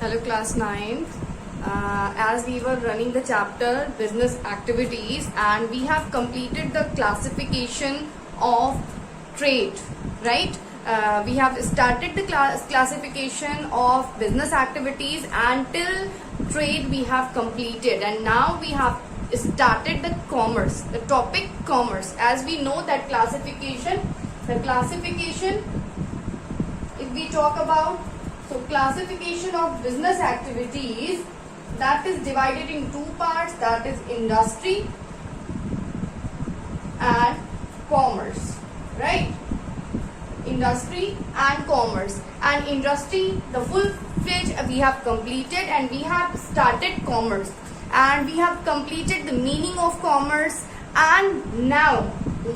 Hello class 9. As we were running the chapter business activities and we have completed the classification of trade, right? We have started the classification of business activities until trade we have completed, and now we have started the commerce, the topic commerce. As we know that the classification, if we talk about, so classification of business activities, that is divided in two parts, that is industry and commerce, right? Industry and commerce. And industry, the full-fledged we have completed, and we have started commerce, and we have completed the meaning of commerce. And now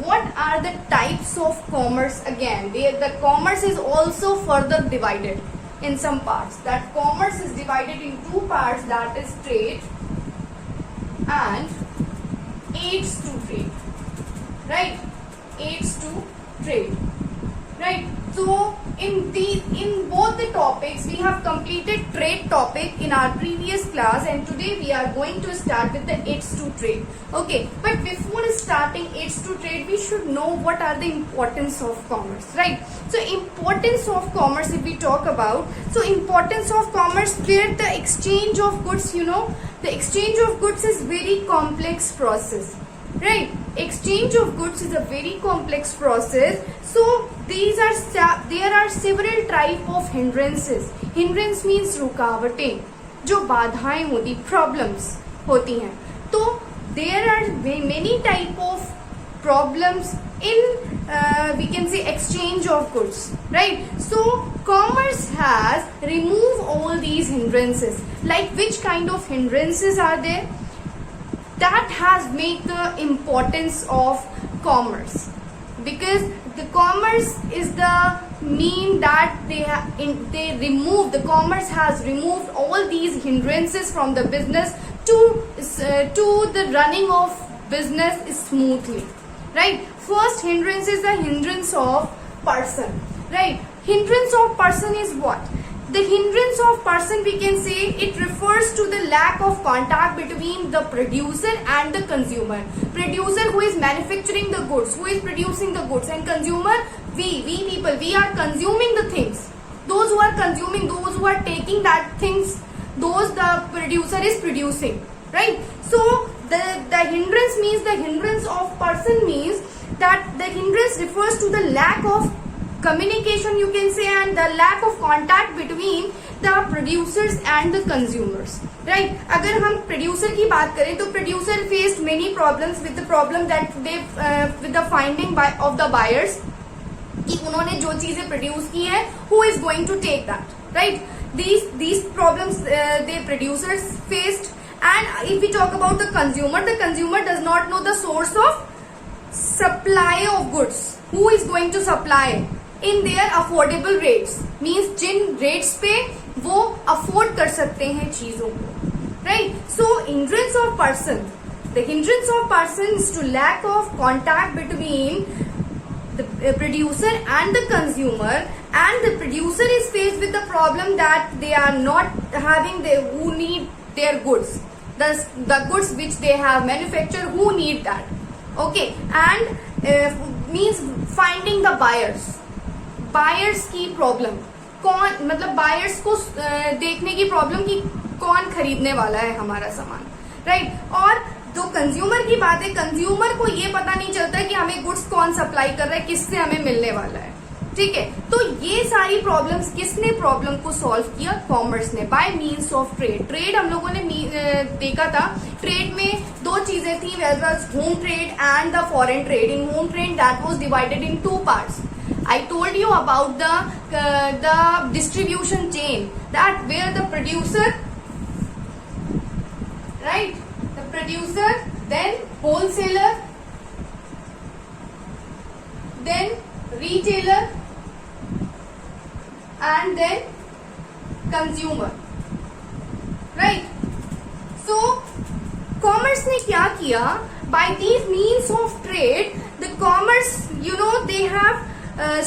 what are the types of commerce? Again, the commerce is also further divided in some parts. That commerce is divided in two parts, that is trade and aids to trade, right? Aids to trade, right? So in both the topics we have completed trade topic in our previous class, and today we are going to start with the aids to trade. Okay, but before starting aids to trade, we should know what are the importance of commerce, right? So importance of commerce, if we talk about, so importance of commerce, where the exchange of goods, the exchange of goods is very complex process, right? Exchange of goods is a very complex process. So there are several type of hindrances. Hindrance means रुकावटें, जो बाधाएं होती, problems होती हैं. तो there are many type of problems in we can say exchange of goods, right? So commerce has removed all these hindrances. Like which kind of hindrances are there? That has made the importance of commerce, because the commerce is the mean that the commerce has removed all these hindrances from the business to the running of business smoothly, right? First hindrance is the hindrance of person, right? Hindrance of person is what? The hindrance of person, we can say, it refers to the lack of contact between the producer and the consumer. Producer who is manufacturing the goods, who is producing the goods, and consumer, we people, we are consuming the things. Those who are consuming, those who are taking that things, those the producer is producing, right? So the hindrance means, the hindrance of person means that the hindrance refers to the lack of communication, you can say, and the lack of contact between the producers and the consumers, right? अगर हम producer की बात करें तो producer faced many problems with the problem that they with the finding of the buyers कि उन्होंने जो चीजें produce की हैं, who is going to take that, right? These problems the producers faced. And if we talk about the consumer does not know the source of supply of goods. Who is going to supply in their affordable rates, means Jin rates पे वो afford कर सकते हैं चीजों को, right? So hindrance of person, the hindrance of person is to lack of contact between the producer and the consumer, and the producer is faced with the problem that they are not having who need their goods, the goods which they have manufactured, who need that. Okay, and means finding the buyers की problem, कौन, मतलब buyers को देखने की problem कि कौन खरीदने वाला है हमारा सामान, राइट? और जो कंज्यूमर की बात है, कंज्यूमर को ये पता नहीं चलता है कि हमें गुड्स कौन सप्लाई कर रहा है, किससे हमें मिलने वाला है, ठीक है? तो ये सारी प्रॉब्लम्स किसने प्रॉब्लम को सॉल्व किया? कॉमर्स ने, bye means of trade. Trade हम लोगों ने देखा था, ट्रेड में दो चीजें थी, home trade and the foreign trade. In home trade that was divided in two parts. I told you about the distribution chain, that where the producer, right, the producer, then wholesaler, then retailer, and then consumer, right? So commerce ने क्या किया? By these means of trade, the commerce, they have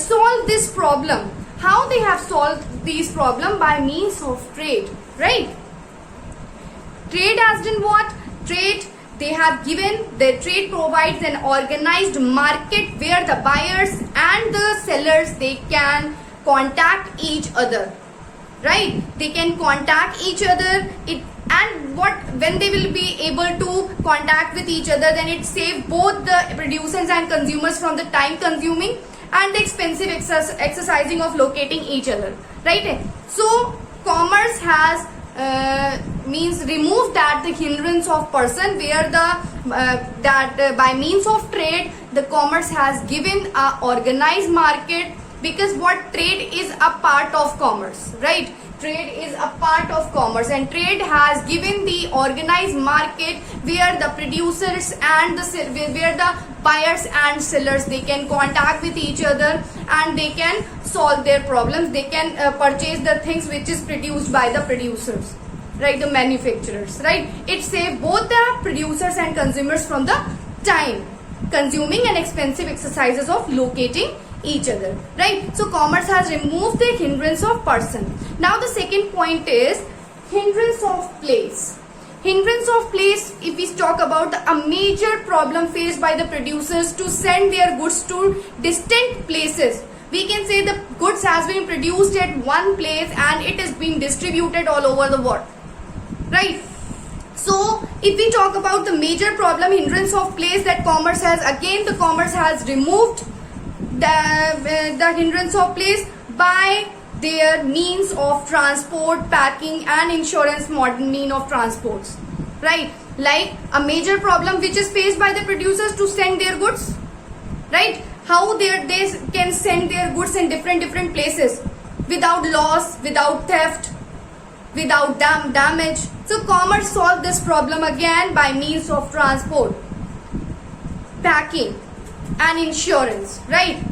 solve this problem. How they have solved these problem? By means of trade. right? Trade has done what? Trade, they have given, the trade provides an organized market where the buyers and the sellers, they can contact each other, right? They can contact each other. And what, when they will be able to contact with each other, then it saves both the producers and consumers from the time consuming and the expensive exercising of locating each other, right? So commerce has means remove that the hindrance of person, where the by means of trade the commerce has given a organized market, because what, trade is a part of commerce, right? Trade is a part of commerce, and trade has given the organized market where the producers and where the buyers and sellers, they can contact with each other and they can solve their problems. They can purchase the things which is produced by the producers, right? The manufacturers, right? It saves both the producers and consumers from the time consuming and expensive exercises of locating each other, right? So commerce has removed the hindrance of person. Now the second point is hindrance of place. Hindrance of place, if we talk about a major problem faced by the producers to send their goods to distant places. We can say the goods has been produced at one place and it is being distributed all over the world, right? So if we talk about the major problem, hindrance of place, that commerce has, again the commerce has removed the hindrance of place by their means of transport, packing and insurance, modern mean of transports, right? Like a major problem which is faced by the producers to send their goods, right? How they can send their goods in different places without loss, without theft, without damage. So commerce solved this problem again by means of transport, packing and insurance, right?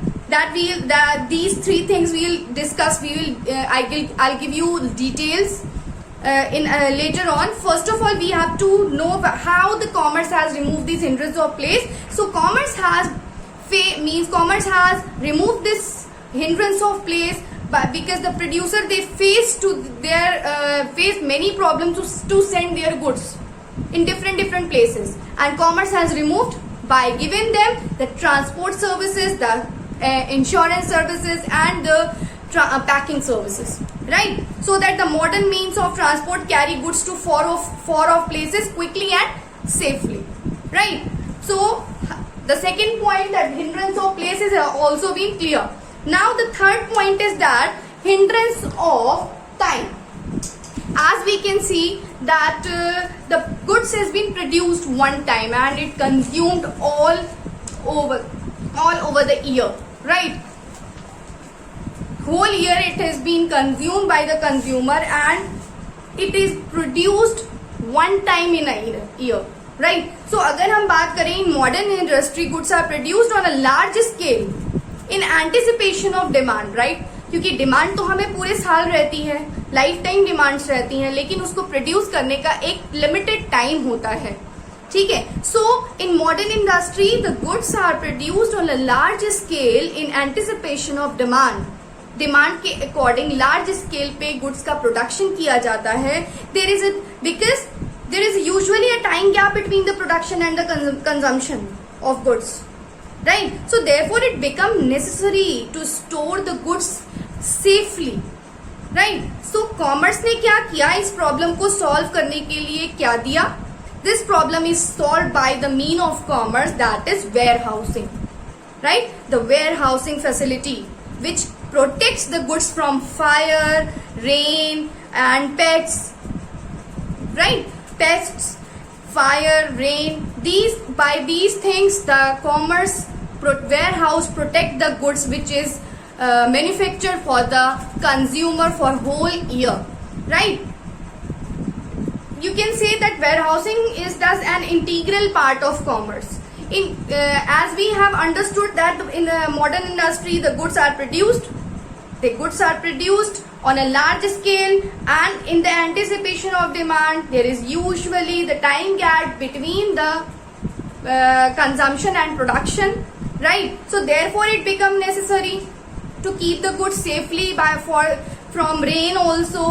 These three things we will discuss. I'll give you details later on. First of all, we have to know how the commerce has removed these hindrance of place. So commerce has removed this hindrance of place because the producer, they face many problems to send their goods in different places, and commerce has removed by giving them the transport services, the insurance services and the packing services, right? So that the modern means of transport carry goods to far off places quickly and safely, right? So the second point, that hindrance of places, have also been clear. Now the third point is that hindrance of time. As we can see that the goods has been produced one time and it consumed all over the year, right? Whole year it has been consumed by the consumer and it is produced one time in a year, right? So अगर हम बात करें, in modern industry goods are produced on a large scale in anticipation of demand, right? क्योंकि demand तो हमें पूरे साल रहती है, लाइफ टाइम डिमांड्स रहती हैं, लेकिन उसको प्रोड्यूस करने का एक लिमिटेड टाइम होता है, ठीक है? So in modern industry the goods are produced on a large scale in anticipation of demand के अकॉर्डिंग लार्ज स्केल पे गुड्स का प्रोडक्शन किया जाता है. Because there is usually a time gap between the production and the consumption of goods, right? So therefore it become necessary to store the goods safely, right? So commerce ने क्या किया, इस problem को solve करने के लिए क्या दिया? This problem is solved by the mean of commerce, that is warehousing, right? The warehousing facility which protects the goods from fire, rain and pests, right? Pests, fire, rain, by these things the commerce warehouse protect the goods which is manufactured for the consumer for whole year, right? You can say that warehousing is thus an integral part of commerce. As we have understood that in the modern industry the goods are produced on a large scale, and in the anticipation of demand there is usually the time gap between the consumption and production, right? So therefore it become necessary to keep the goods safely for from rain also,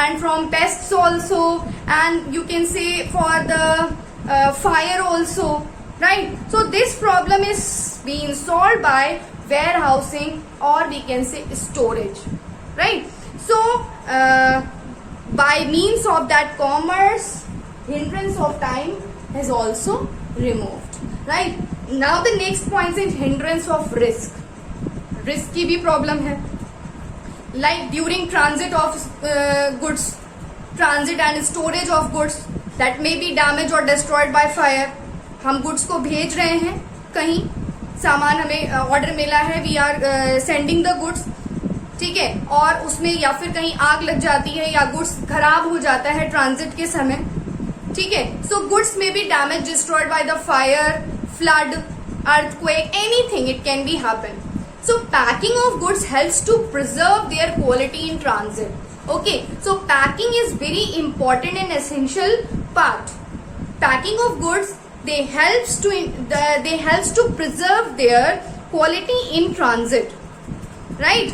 and from pests also, and you can say for the fire also, right? So this problem is being solved by warehousing, or we can say storage, right? So by means of that commerce, hindrance of time is also removed, right? Now the next point is hindrance of risk. Risk की भी problem है, like during transit of goods, transit and storage of goods that may be damaged or destroyed by fire. हम goods को भेज रहे हैं कहीं, सामान हमें ऑर्डर मिला है, we are sending the goods, ठीक है, और उसमें या फिर कहीं आग लग जाती है या गुड्स खराब हो जाता है ट्रांजिट के समय, ठीक है. सो गुड्स में B damage, destroyed by the fire, flood, earthquake, anything it can be happen. So packing of goods helps to preserve their quality in transit. Okay, so packing is very important and essential part. Packing of goods, they helps to preserve their quality in transit, right?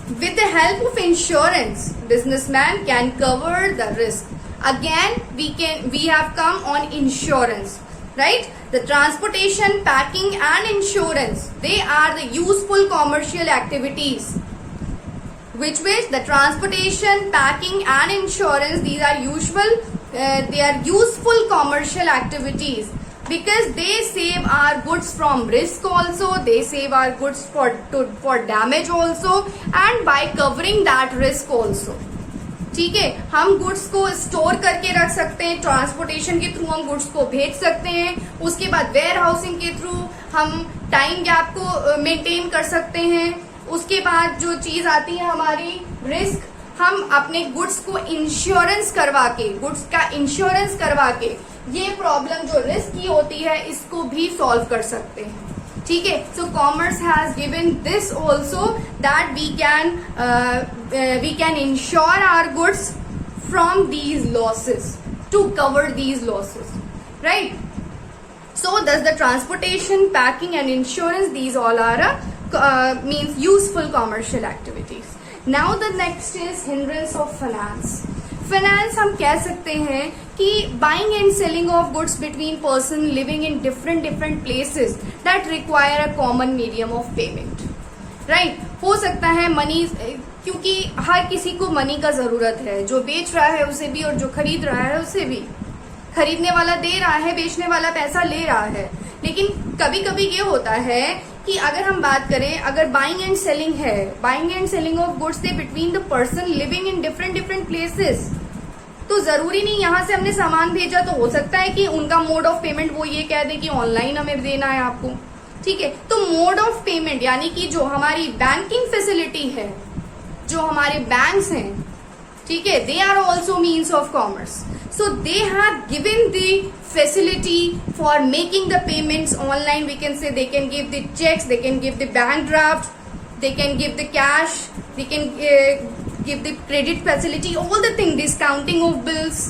With the help of insurance, businessman can cover the risk. Again, we have come on insurance, right? The transportation, packing and insurance, they are the useful commercial activities. Which the transportation, packing and insurance, these are they are useful commercial activities because they save our goods from risk also, they save our goods for damage also, and by covering that risk also. ठीक है, हम goods को store करके रख सकते हैं, transportation के through हम गुड्स को भेज सकते हैं, उसके बाद वेयर हाउसिंग के थ्रू हम टाइम गैप को मेंटेन कर सकते हैं, उसके बाद जो चीज आती है हमारी रिस्क, हम अपने गुड्स को इंश्योरेंस करवा के, गुड्स का इंश्योरेंस करवा के ये प्रॉब्लम जो रिस्क की होती है इसको भी सॉल्व कर सकते हैं, ठीक है. So commerce has given this also that we can insure our goods from these losses to cover these losses, right. So thus the transportation, packing and insurance, these all are means useful commercial activities. Now the next is hindrance of finance. Finance हम कह सकते हैं कि buying and selling of goods between person living in different places that require a common medium of payment, right? हो सकता है money, क्योंकि हर किसी को मनी का जरूरत है, जो बेच रहा है उसे भी और जो खरीद रहा है उसे भी. खरीदने वाला दे रहा है, बेचने वाला पैसा ले रहा है. लेकिन कभी कभी ये होता है कि अगर हम बात करें, अगर बाइंग एंड सेलिंग है, buying and selling of goods they between the person living in different places, तो जरूरी नहीं यहाँ से हमने सामान भेजा तो हो सकता है कि उनका मोड ऑफ पेमेंट वो ये कह दे कि ऑनलाइन हमें देना है आपको, ठीक है. तो मोड ऑफ पेमेंट यानी कि जो हमारी बैंकिंग फैसिलिटी है, जो हमारे बैंक्स हैं, ठीक है, they are also means of commerce. So they have given the facility for making the payments online. We can say they can give the checks, they can give the bank draft, they can give the cash, they can give the credit facility, all the things, discounting of bills.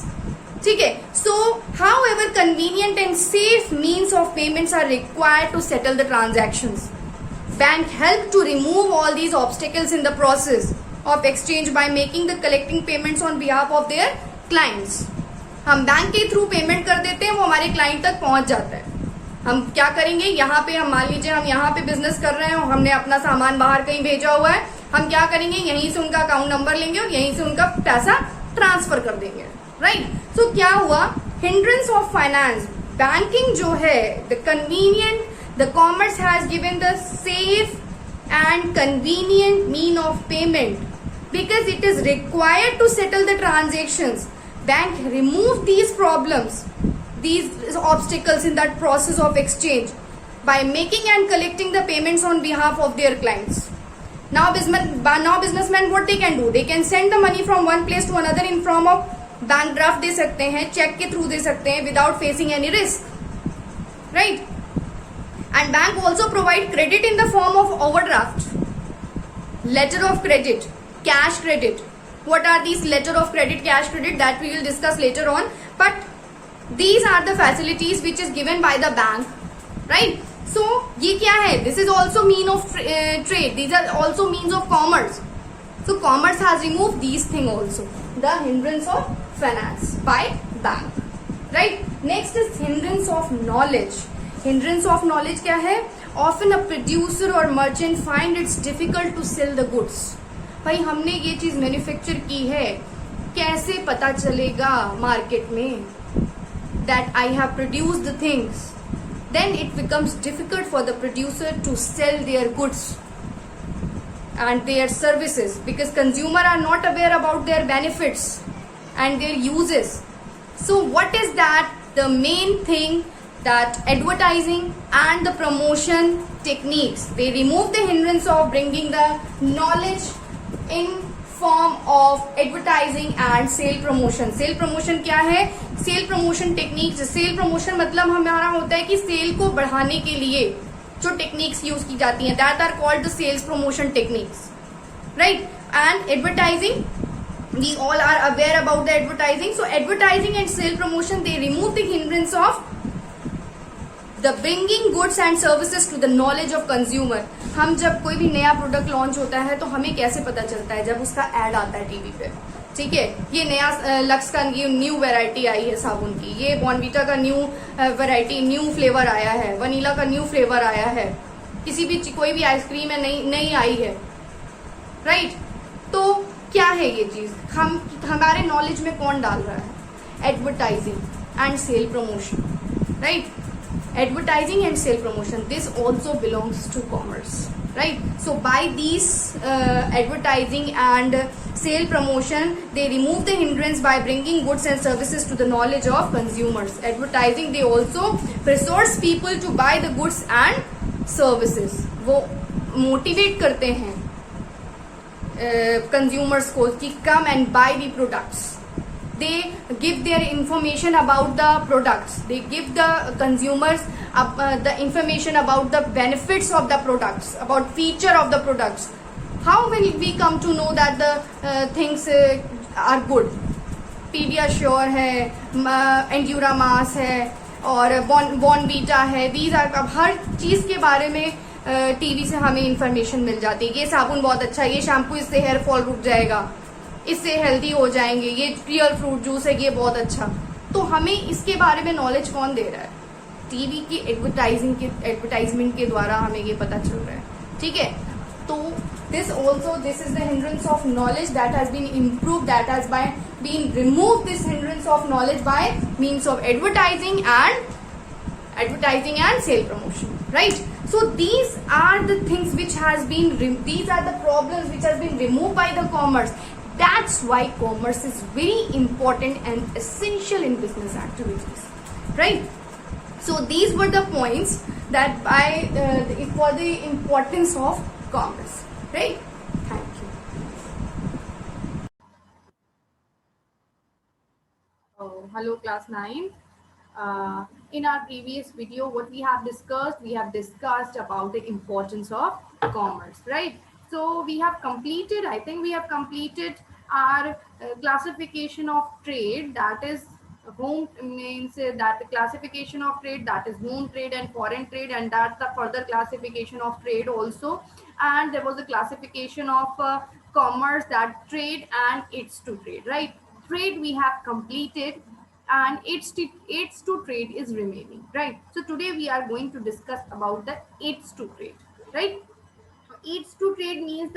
ठीक है. So however convenient and safe means of payments are required to settle the transactions. Bank help to remove all these obstacles in the process of exchange by making the collecting payments on behalf of their clients. हम bank के through payment कर देते हैं, वो हमारे client तक पहुंच जाता है. हम क्या करेंगे, यहाँ पे हम मान लीजिए हम यहाँ पे बिजनेस कर रहे हैं और हमने अपना सामान बाहर कहीं भेजा हुआ है, हम क्या करेंगे, यहीं से उनका अकाउंट नंबर लेंगे और यहीं से उनका पैसा ट्रांसफर कर देंगे, राइट. सो क्या हुआ, हिंड्रेंस ऑफ फाइनेंस, बैंकिंग जो है, the convenient, the commerce has given the safe and convenient mean of payment because it is required to settle the transactions. Bank remove these problems, these obstacles in that process of exchange by making and collecting the payments on behalf of their clients. Now businessmen what they can do, they can send the money from one place to another in form of bank draft दे सकते हैं, check के through दे सकते हैं without facing any risk, right? And bank also provide credit in the form of overdraft, letter of credit, cash credit. What are these letter of credit, cash credit, that we will discuss later on, but these are the facilities which is given by the bank, right? So ये क्या है, this is also mean of trade, these are also means of commerce. So commerce has removed these things also. The hindrance of finance by bank. Right? Next is hindrance of knowledge. Hindrance of knowledge क्या है? Often a producer or merchant find it's difficult to sell the goods. भाई हमने ये चीज manufacture की है, कैसे पता चलेगा मार्केट में that I have produced the things? Then it becomes difficult for the producer to sell their goods and their services because consumers are not aware about their benefits and their uses. So what is that? The main thing that advertising and the promotion techniques, they remove the hindrance of bringing the knowledge in form of advertising and sale promotion. Sale promotion क्या है? Sale promotion techniques. Sale promotion मतलब हमारा होता है कि cell को बढ़ाने के लिए जो टेक्निक्स यूज की जाती हैं, that are called the sales promotion techniques, right. And advertising, we all are aware about the advertising. So advertising and sale promotion, they remove the hindrance of the bringing goods and services to the knowledge of consumer. हम जब कोई भी नया product launch होता है तो हमें कैसे पता चलता है? जब उसका एड आता है टीवी पे. ठीक है, ये नया लक्स का न्यू वैरायटी आई है साबुन की, ये बॉर्नवीटा का न्यू वैरायटी, न्यू फ्लेवर आया है, वनीला का न्यू फ्लेवर आया है, किसी भी कोई भी आइसक्रीम है नई आई है, राइट. तो क्या है ये चीज? हम हमारे नॉलेज में कौन डाल रहा है? Advertising and sale promotion, right. Advertising and sale promotion, this also belongs to commerce, right? So by these advertising and sale promotion, they remove the hindrance by bringing goods and services to the knowledge of consumers. Advertising, they also persuades people to buy the goods and services. वो motivate करते हैं consumers को कि come and buy the products. They give their information about the products. They give the consumers the information about the benefits of the products, about feature of the products. How will we come to know that the things are good? Pediasure है, Endura Mass है, और Bonvita है. These are, अब हर चीज के बारे में TV से हमें इंफॉर्मेशन मिल जाती है. ये साबुन बहुत अच्छा है, ये शैम्पू इससे हेयर फॉल रुक जाएगा, इससे हेल्दी हो जाएंगे, ये रियल फ्रूट जूस है, ये बहुत अच्छा. तो हमें इसके बारे में नॉलेज कौन दे रहा है? टीवी की एडवर्टाइजमेंट के द्वारा हमें ये पता चल रहा है. ठीक है, तो this is the hindrance of knowledge that has been improve, that has been remove this hindrance of knowledge by means of advertising and sale promotion, right. So these are the things which has been, these are the problems which has been removed by the commerce. That's why commerce is very important and essential in business activities, right? So these were the points that for the importance of commerce, right? Thank you. Hello class 9. In our previous video, what we have discussed about the importance of commerce, right? So we have completed, I think we have completed our classification of trade, that is home, means that the classification of trade, that is home trade and foreign trade, and that's the further classification of trade also. And there was a classification of commerce, that trade and its to trade, right? Trade we have completed, and its to trade is remaining, right? So today we are going to discuss about the its to trade, right? Its to trade means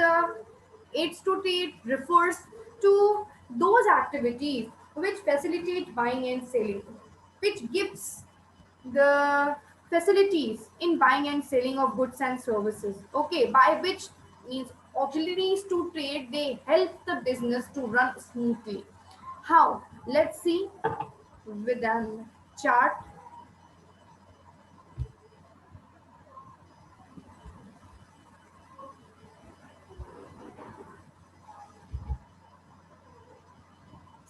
its to trade refers to those activities which facilitate buying and selling, which gives the facilities in buying and selling of goods and services, okay, by which means auxiliaries to trade, they help the business to run smoothly. How? Let's see with a chart.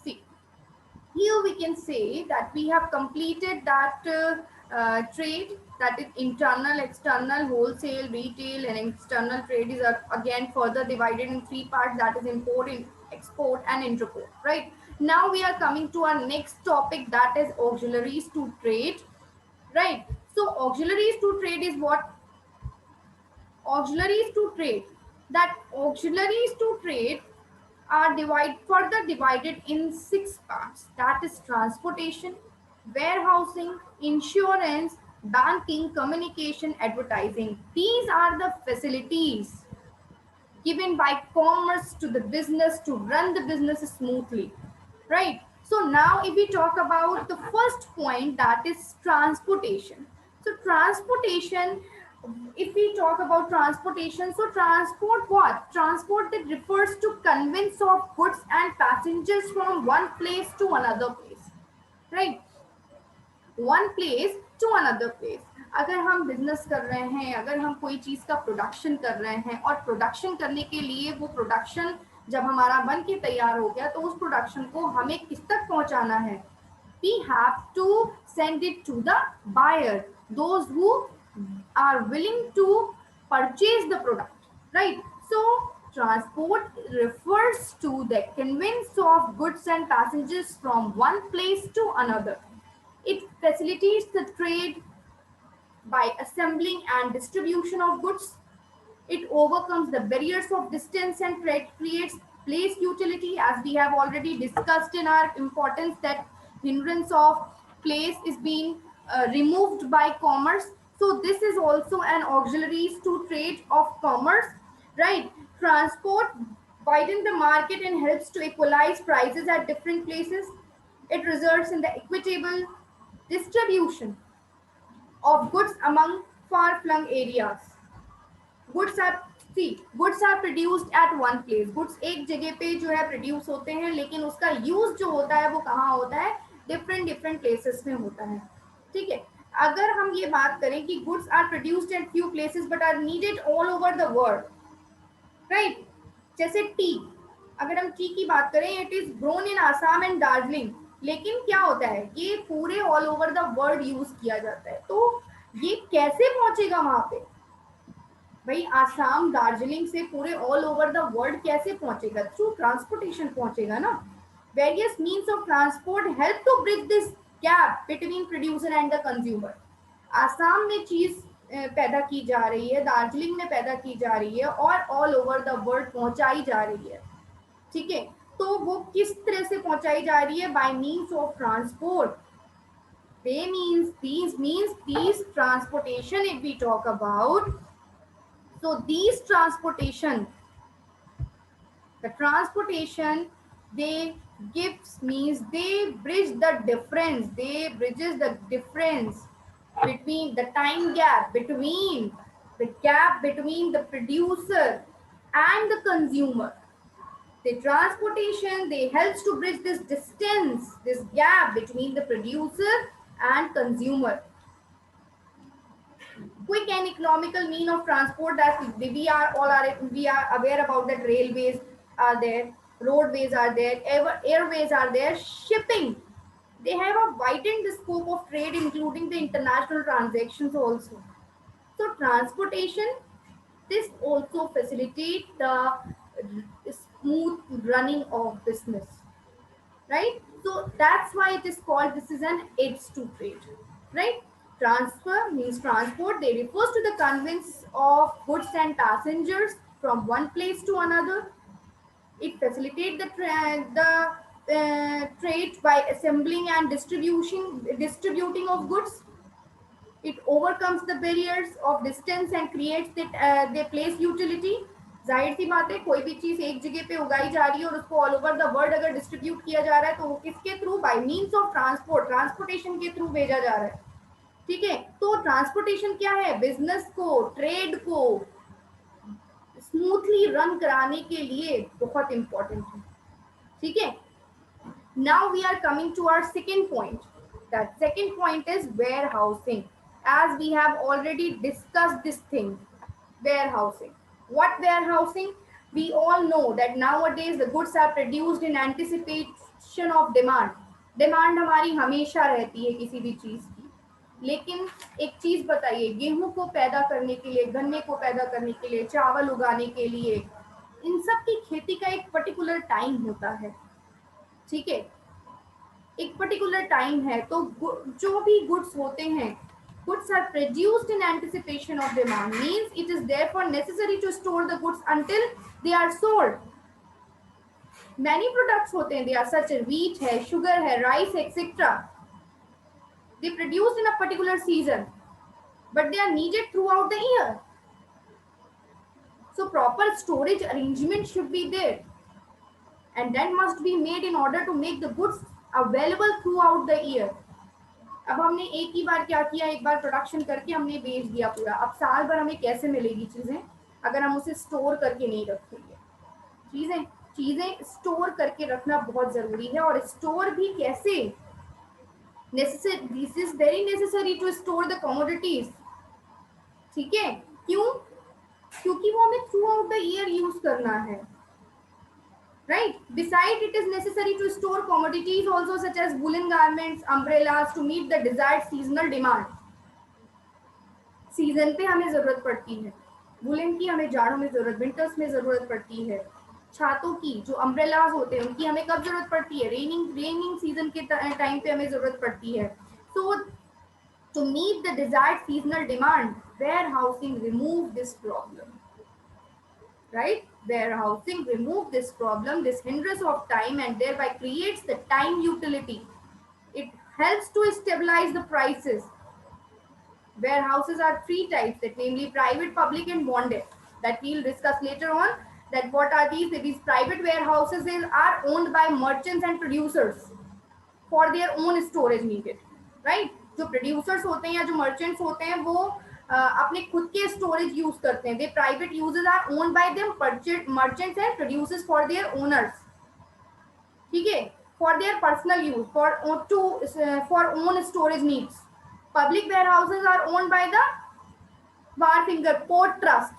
See, here we can say that we have completed that trade, that is internal, external, wholesale, retail, and external trade is again further divided in three parts, that is import, export, and interport, right? Now we are coming to our next topic, that is auxiliaries to trade, right? So auxiliaries to trade is what? Auxiliaries to trade, that auxiliaries to trade are further divided in six parts. That is transportation, warehousing, insurance, banking, communication, advertising. These are the facilities given by commerce to the business to run the business smoothly, right? So now if we talk about the first point, that is transportation. So transportation, if we talk about transportation, so transport, what transport, that refers to conveyance of goods and passengers from one place to another place, right? One place to another place. अगर हम business कर रहे हैं, अगर हम कोई चीज़ का production कर रहे हैं और प्रोडक्शन करने के लिए वो प्रोडक्शन जब हमारा बन के तैयार हो गया तो उस प्रोडक्शन को हमें किस तक पहुंचाना है, we have to send it to the buyer, those who are willing to purchase the product, right? So transport refers to the conveyance of goods and passengers from one place to another. It facilitates the trade by assembling and distribution of goods. It overcomes the barriers of distance and creates place utility, as we have already discussed in our importance that hindrance of place is being removed by commerce. So this is also an auxiliaries to trade of commerce, right? Transport widen the market and helps to equalize prices at different places. It results in the equitable distribution of goods among far-flung areas. Goods are goods are produced at one place. Goods एक जगह पे जो है produce होते हैं, लेकिन उसका use जो होता है वो कहाँ होता है, डिफरेंट डिफरेंट प्लेसेस में होता है. ठीक है. अगर हम ये बात करें कि goods are produced at few places but are needed all over the world, right? जैसे टी, अगर हम टी की बात करें, it is grown in Assam and Darjeeling, लेकिन क्या होता है, ये पूरे all over the world use किया जाता है. तो ये कैसे पहुंचेगा वहां पे भाई? आसाम दार्जिलिंग से पूरे ऑल ओवर द वर्ल्ड कैसे पहुंचेगा? थ्रू ट्रांसपोर्टेशन पहुंचेगा ना. Various means of transport help to bridge this gap between producer and the consumer. Assam में चीज पैदा की जा रही है, दार्जिलिंग में पैदा की जा रही है और ऑल ओवर द वर्ल्ड पहुंचाई जा रही है. ठीक है. तो वो किस तरह से पहुंचाई जा रही है? Bye means of transport. These transportation, if we talk about, so these transportation, the transportation, they gives means they bridge the difference, they bridges the difference between the time gap between the producer and the consumer. The transportation, they helps to bridge this distance, this gap between the producer and consumer. Quick and economical mean of transport, that we are aware about, that railways are there, roadways are there, airways are there, shipping. They have a widened the scope of trade, including the international transactions also. So transportation, this also facilitate the smooth running of business, right? So that's why it is called, this is an aids to trade, right? Transfer means transport. They refers to the conveyance of goods and passengers from one place to another. It facilitates the trade by assembling and distributing of goods. It overcomes the barriers of distance and creates the place utility. जाहिर सी बात है, कोई भी चीज एक जगह पे उगाई जा रही है और उसको ऑल ओवर द वर्ल्ड अगर डिस्ट्रीब्यूट किया जा रहा है तो वो किसके through? Bye means of transport, transportation के थ्रू भेजा जा रहा है. ठीक है. तो ट्रांसपोर्टेशन क्या है? बिजनेस को, ट्रेड को स्मूथली रन कराने के लिए बहुत इंपॉर्टेंट है. ठीक है. Now we are coming to our second point. That second point is warehousing. As we have already discussed this thing, warehousing. What warehousing? We all know that nowadays the goods are produced in anticipation of demand. Demand हमारी हमेशा रहती है किसी भी चीज की. लेकिन एक चीज बताइए, गेहूं को पैदा करने के लिए, गन्ने को पैदा करने के लिए, चावल उगाने के लिए, इन सब की खेती का एक पर्टिकुलर टाइम होता है. ठीक है. एक पर्टिकुलर टाइम है. तो जो भी गुड्स होते हैं Goods are produced in anticipation of demand, means it is therefore necessary to store the goods until they are sold. Many products होते हैं, they are such as wheat है, sugar है, rice etc. They produced in a particular season, but they are needed throughout the year. So proper storage arrangement should be there, and that must be made in order to make the goods available throughout the year. अब हमने एक ही बार क्या किया, एक बार production करके हमने बेच दिया पूरा, अब साल भर हमें कैसे मिलेगी चीजें अगर हम उसे स्टोर करके नहीं रखेंगे. चीजें स्टोर करके रखना बहुत जरूरी है. और स्टोर भी कैसे, necessary, this is very necessary to store the commodities. ठीक है, क्यों? क्योंकि वो हमें throughout the year use करना है. Right. Besides, it is necessary to store commodities also such as woolen garments, umbrellas to meet the desired seasonal demand. Season पे हमें जरूरत पड़ती है, वुलन की हमें जाड़ों में जरूरत, विंटर्स में जरूरत पड़ती है. छातों की, जो अम्ब्रेलाज होते हैं, उनकी हमें कब जरूरत पड़ती है? रेनिंग सीजन के टाइम पे हमें जरूरत पड़ती है. So to meet the desired seasonal demand, warehousing remove this problem. Right? Warehousing remove this problem, this hindrance of time, and thereby creates the time utility. It helps to stabilize the prices. Warehouses are three types, that namely private, public, and bonded. That we'll discuss later on. That what are these? These private warehouses are owned by merchants and producers for their own storage needed. Right? जो producers होते हैं या जो merchants होते हैं वो अपने खुद के स्टोरेज यूज करते हैं. They private users are owned by them merchants and producers for their owners. ठीक है, for their personal use, for own storage needs. Public warehouses are owned by the Barfinger, Port Trust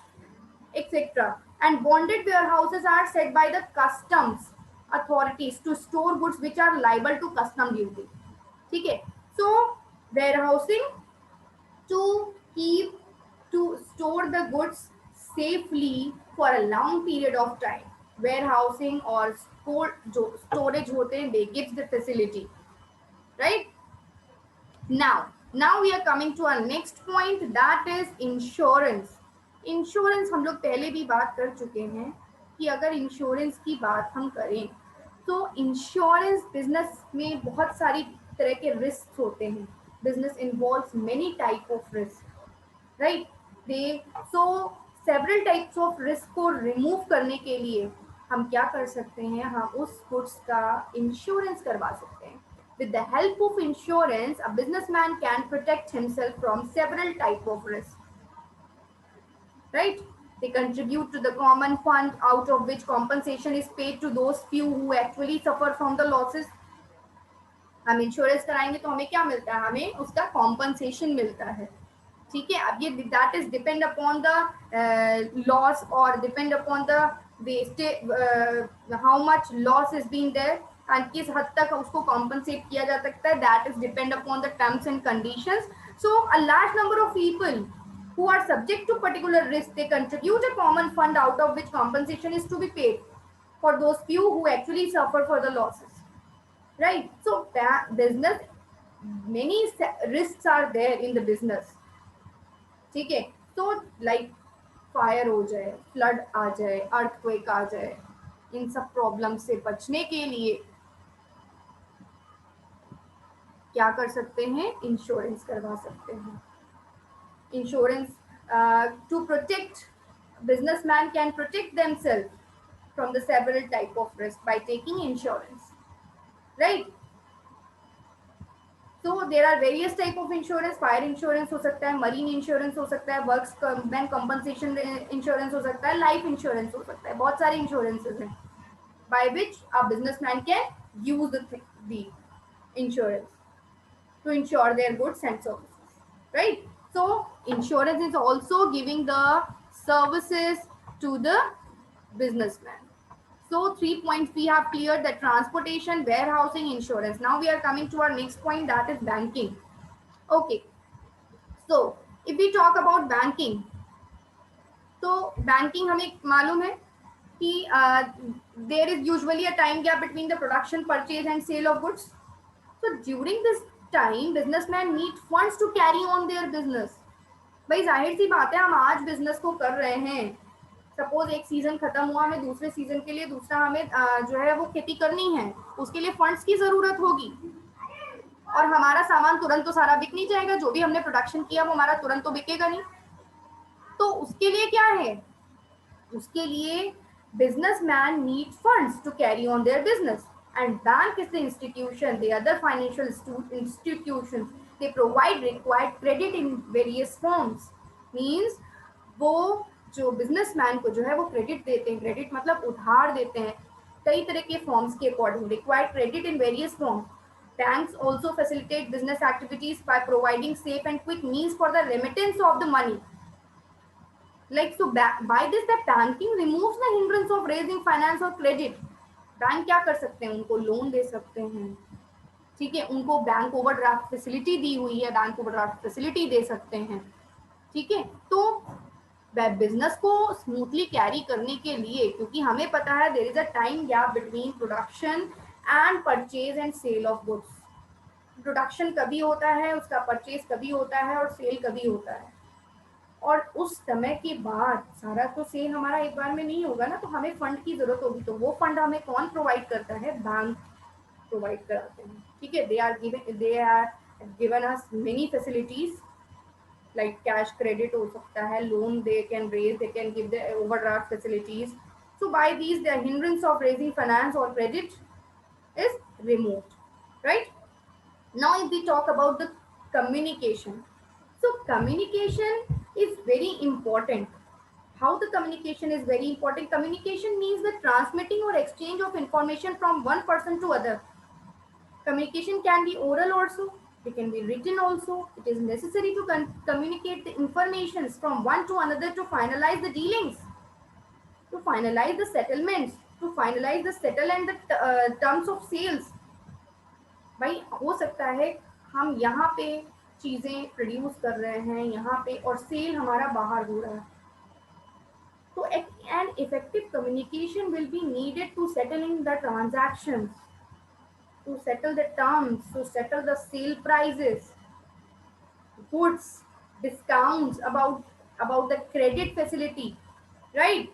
etc. and bonded warehouses are set by the customs authorities to store goods which are liable to custom duty. ठीक है, so warehousing to store the goods safely for a long period of time. Warehousing और जो storage होते हैं, they gives the facility. Right? Now we are coming to our next point, that is insurance. Insurance हम लोग पहले भी बात कर चुके हैं कि अगर इंश्योरेंस की बात हम करें तो इंश्योरेंस बिजनेस में बहुत सारी तरह के रिस्क होते हैं. Business involves many type of risk. Right? So several types of risk को रिमूव करने के लिए हम क्या कर सकते हैं, हम उस गुड्स का इंश्योरेंस करवा सकते हैं. With the help of insurance, a businessman can protect himself from several types of risks. Right? They contribute to the common fund out of which compensation is paid to those few who actually suffer from the losses. हम insurance कराएंगे तो हमें क्या मिलता है? हमें उसका compensation मिलता है. ठीक है, अब ये that is depend upon the loss और depend upon the wastage, how much loss is been there and किस हद तक उसको कॉम्पनसेट किया जा सकता है. That is depend upon the terms and conditions. So a large number of people who are subject to particular risk, they contribute a common fund out of which compensation is to be paid for those few who actually suffer for the losses. Right? So business, many risks are there in the business. ठीक है, तो like fire हो जाए, flood आ जाए, earthquake आ जाए, इन सब problem से बचने के लिए क्या कर सकते हैं? इंश्योरेंस करवा सकते हैं. Insurance to protect, businessman can protect themselves from the several type of risk by taking insurance. Right? So there are various type of insurance. Fire insurance हो सकता है, marine insurance हो सकता है, workmen compensation insurance हो सकता है, life insurance हो सकता है. बहुत सारे insurances हैं by which a businessman can use the insurance to insure their goods and services. Right? So insurance is also giving the services to the businessman. So 3 points we have cleared: the transportation, warehousing, insurance. Now we are coming to our next point, that is banking. Okay, so if we talk about banking, तो banking हमें मालूम है कि there is usually a time gap between the production, purchase and sale of goods. So during this time businessmen need funds to carry on their business. भाई जाहिर सी बात है, हम आज बिजनेस को कर रहे हैं, सपोज एक सीजन खत्म हुआ, हमें दूसरे सीजन के लिए दूसरा हमें जो है वो खेती करनी है, उसके लिए फंड्स की जरूरत होगी, और हमारा सामान तुरंत तो सारा बिक नहीं जाएगा, जो भी हमने प्रोडक्शन किया वो हमारा तुरंत तो बिकेगा नहीं, तो उसके लिए क्या है, उसके लिए businessmen need funds to carry on their business, and bank is the institution, the other financial institutions, they provide required credit in various forms. Means वो जो बिजनेसमैन को जो है वो क्रेडिट देते हैं, क्रेडिट मतलब उधार देते हैं कई तरह के फॉर्म्स के according, required credit in various form. Banks also facilitate business activities by providing safe and quick means for the remittance of the money. Like so, by this the banking removes the hindrance of raising finance or credit. Bank क्या कर सकते हैं, उनको loan दे सकते हैं, ठीक है, उनको बैंक ओवरड्राफ्ट फैसिलिटी दी हुई है, बैंक ओवरड्राफ्ट फैसिलिटी दे सकते हैं, ठीक है. तो बिजनेस को स्मूथली कैरी करने के लिए, क्योंकि हमें पता है there is a time gap between production and purchase and sale of goods. Production कभी होता है, उसका परचेज कभी होता है और सेल कभी होता है, और उस समय के बाद सारा तो सेल हमारा एक बार में नहीं होगा ना, तो हमें फंड की जरूरत होगी, तो वो फंड हमें कौन प्रोवाइड करता है, बैंक प्रोवाइड कराते हैं, ठीक है. They are given us many facilities like cash credit हो सकता है, loan they can raise, they can give the overdraft facilities. So by these the hindrance of raising finance और credit is removed, right? Now if we talk about the communication, so communication is very important. How the communication is very important? Communication means the transmitting or exchange of information from one person to other. Communication can be oral also, it can be written also. It is necessary to communicate the informations from one to another to finalize the dealings, to finalize the settlements, to finalize the settle and the terms of sales. भाई हो सकता है हम यहाँ पे चीजें produce कर रहे हैं यहाँ पे, और सेल हमारा बाहर हो रहा है, तो an effective communication will be needed to settling the transactions, to settle the terms, to settle the sale prices, goods, discounts, about the credit facility, right?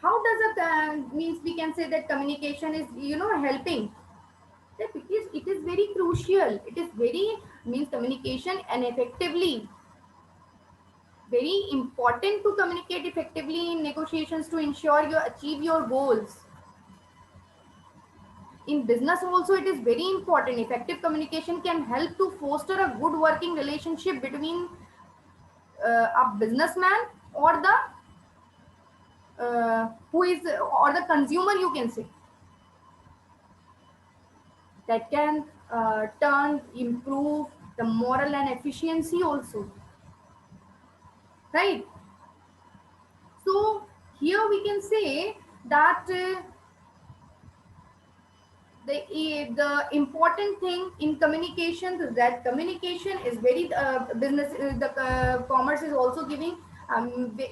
How does it means we can say that communication is helping, that it is very crucial, it is very means communication and effectively very important to communicate effectively in negotiations to ensure you achieve your goals. In business also it is very important. Effective communication can help to foster a good working relationship between a businessman or the who is or the consumer, you can say, that can improve the moral and efficiency also, right? So here we can say that the important thing in communication is that communication is very business the commerce is also giving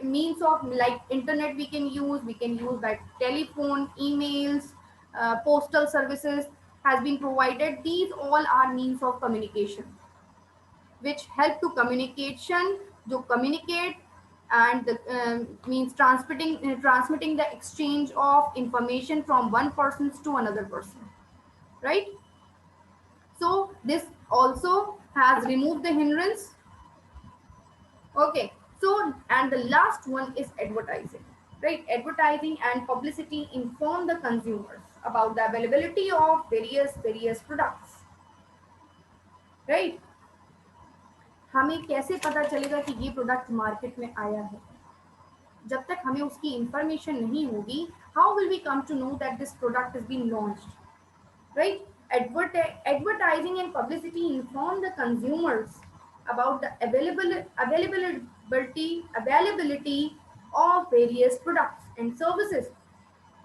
means of like internet we can use like telephone, emails, postal services has been provided. These all are means of communication which help to communication to communicate and the, means transmitting the exchange of information from one person to another person, right? So this also has removed the hindrance. Okay, so and the last one is advertising, right? Advertising and publicity inform the consumers about the availability of various products, right? हमें कैसे पता चलेगा कि ये product market में आया है, जब तक हमें उसकी इंफॉर्मेशन नहीं होगी. How will we come to know that this product is been launched, right? Advertising and publicity inform the consumers about the availability of various products and services.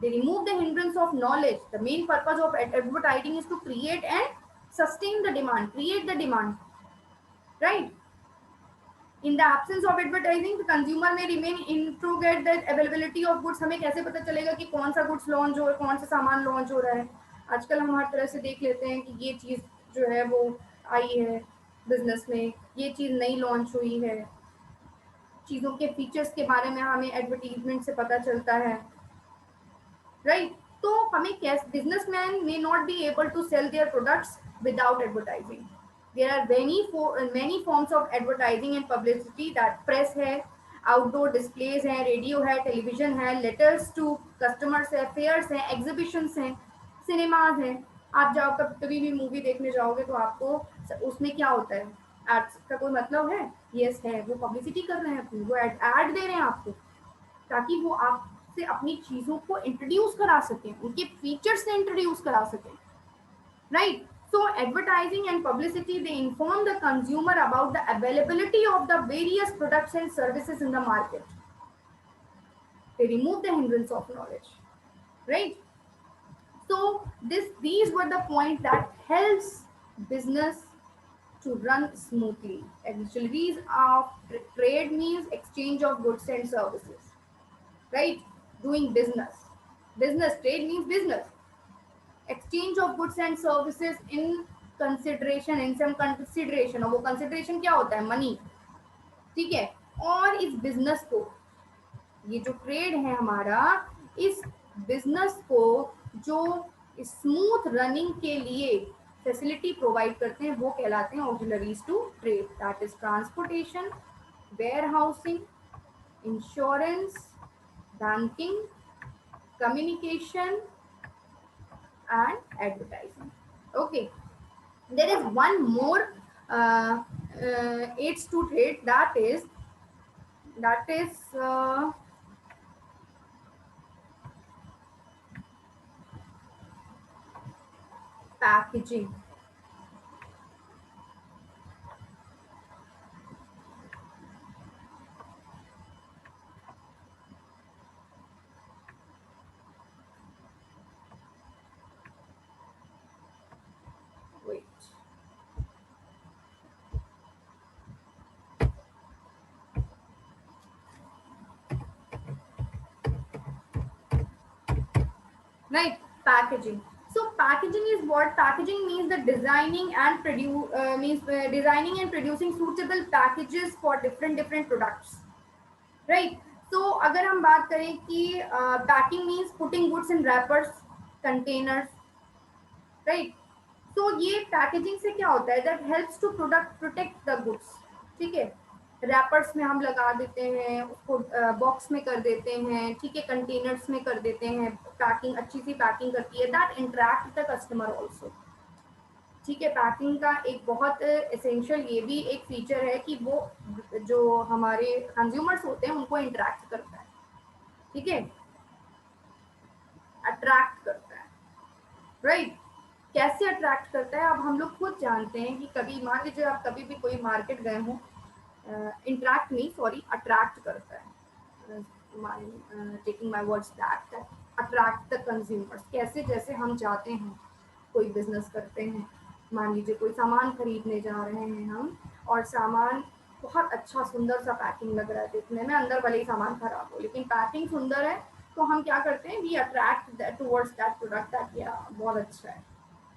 They remove the hindrance of knowledge. The main purpose of advertising is to create and sustain the demand, create the demand, right? In the absence of advertising, the consumer may remain interrogate the availability of goods. हमें कैसे पता चलेगा कि कौन सा goods launch हो, कौन सा सामान लॉन्च हो रहा है. आजकल हम हर तरह से देख लेते हैं कि ये चीज जो है वो आई है बिजनेस में, ये चीज़ नई लॉन्च हुई है, चीज़ों के फीचर्स के बारे में हमें एडवर्टीजमेंट से पता चलता है, राइट? तो हमें कैसे, businessman may not be able to sell their products without advertising. There are many forms of advertising and publicity, that press है, आउटडोर डिस्प्लेज हैं, रेडियो है, टेलीविजन है, लेटर्स टू कस्टमर्स है, फेयर्स हैं, एग्जीबिशंस हैं, सिनेमाज हैं। आप जाओ कभी भी मूवी देखने जाओगे तो आपको उसमें क्या होता है, एड्स का कोई मतलब है? यस है, वो पब्लिसिटी कर रहे हैं अपनी, वो एड दे रहे हैं आपको, ताकि वो आपसे अपनी चीज़ों को इंट्रोड्यूस करा सकें, उनके फीचर्स से इंट्रोड्यूस करा सकें, right? So advertising and publicity, they inform the consumer about the availability of the various products and services in the market. They remove the hindrance of knowledge, right? So these were the points that helps business to run smoothly. Auxiliaries of trade means exchange of goods and services, right? Doing business. Business, trade means business. Exchange of goods and services in consideration, in some consideration, और वो consideration क्या होता है? Money, ठीक है? और इस business को, ये जो ट्रेड है हमारा, इस बिजनेस को जो स्मूथ रनिंग के लिए फैसिलिटी प्रोवाइड करते हैं वो कहलाते हैं auxiliaries to trade, that is transportation, warehousing, insurance, banking, communication and advertising. Okay, there is one more aids to trade, that is packaging. Wait. Right, packaging. So packaging is what? Packaging means the designing and designing and producing suitable packages for different products, right? So अगर हम बात करें कि packing means putting goods in wrappers, containers, right? So ये packaging से क्या होता है? That helps to protect the goods, ठीक है? रैपर्स में हम लगा देते हैं उसको, बॉक्स में कर देते हैं, ठीक है, कंटेनर्स में कर देते हैं, पैकिंग अच्छी सी पैकिंग करती है, that interact the customer also, ठीक है? पैकिंग का एक बहुत एसेंशियल ये भी एक फीचर है कि वो जो हमारे कंज्यूमर्स होते हैं उनको इंटरेक्ट करता है, ठीक है, अट्रैक्ट करता है, राइट? कैसे अट्रैक्ट करता है? अब हम लोग खुद जानते हैं कि कभी मान लीजिए आप कभी भी कोई मार्केट गए हो, इंटरेक्ट नहीं, सॉरी, अट्रैक्ट करता है, taking my words, that attract the consumers. कैसे? जैसे हम जाते हैं, कोई बिजनेस करते हैं, मान लीजिए कोई सामान खरीदने जा रहे हैं हम, और सामान बहुत अच्छा सुंदर सा पैकिंग लग रहा है देखने में, अंदर भले ही सामान खराब हो लेकिन पैकिंग सुंदर है, तो हम क्या करते हैं? We attract towards that product, that या बहुत अच्छा है,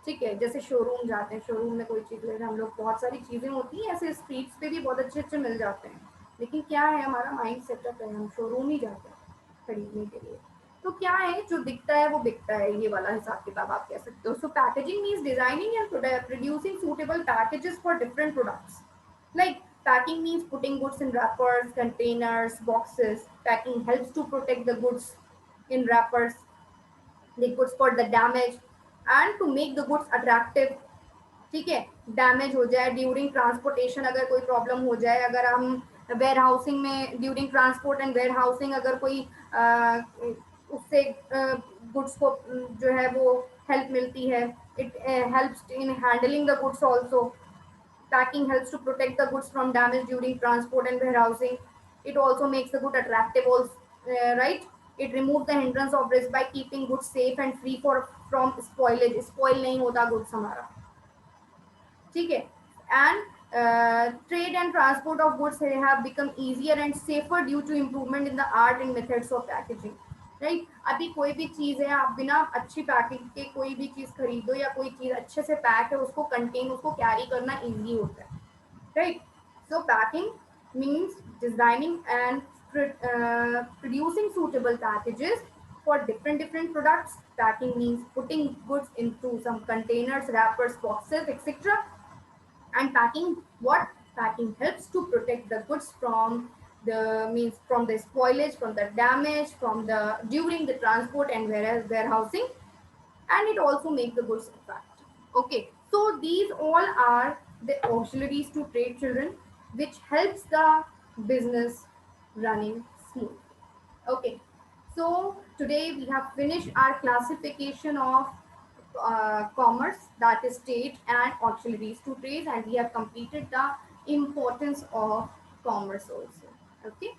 ठीक है? जैसे शोरूम जाते हैं, शोरूम में कोई चीज़ ले रहे हैं हम लोग, बहुत सारी चीज़ें होती हैं ऐसे, स्ट्रीट्स पे भी बहुत अच्छे अच्छे मिल जाते हैं, लेकिन क्या है, हमारा माइंड सेटअप है, हम शोरूम ही जाते हैं खरीदने के लिए। तो क्या है, जो दिखता है वो बिकता है, ये वाला हिसाब किताब आप कह सकते हो। So packaging means designing and producing suitable packages for different products, like packing means putting goods in wrappers, containers, boxes. Packing helps to protect the goods in wrappers, the goods for the damage, and to make the goods attractive, ठीक है? Damage हो जाए during transportation, अगर कोई problem हो जाए, अगर हम वेयर हाउसिंग में during transport and warehousing अगर कोई उससे गुड्स को जो है वो हेल्प मिलती है, it helps in handling the goods also. Packing helps to protect the goods from damage during transport and warehousing. It also makes the good attractive, right? It removes the hindrance of risk by keeping goods safe and free from spoilage. Spoil नहीं होता goods हमारा, ठीक है? And trade and transport of goods have become easier and safer due to improvement in the art and methods of packaging, right. अभी कोई भी चीज़ है, आप बिना अच्छी पैकिंग के कोई भी चीज़ खरीदो या कोई चीज़ अच्छे से पैक है, उसको कंटेन, उसको कैरी करना ईजी होता है, right. So packing means designing and producing suitable packages for different products. Packing means putting goods into some containers, wrappers, boxes, etc. And packing, what packing helps to protect the goods from the means from the spoilage, from the damage, from the during the transport and warehousing, and it also makes the goods effective. Okay, so these all are the auxiliaries to trade, children, which helps the business running smooth. Okay, so today we have finished our classification of commerce, that is trade and auxiliaries to trade, and we have completed the importance of commerce also. Okay.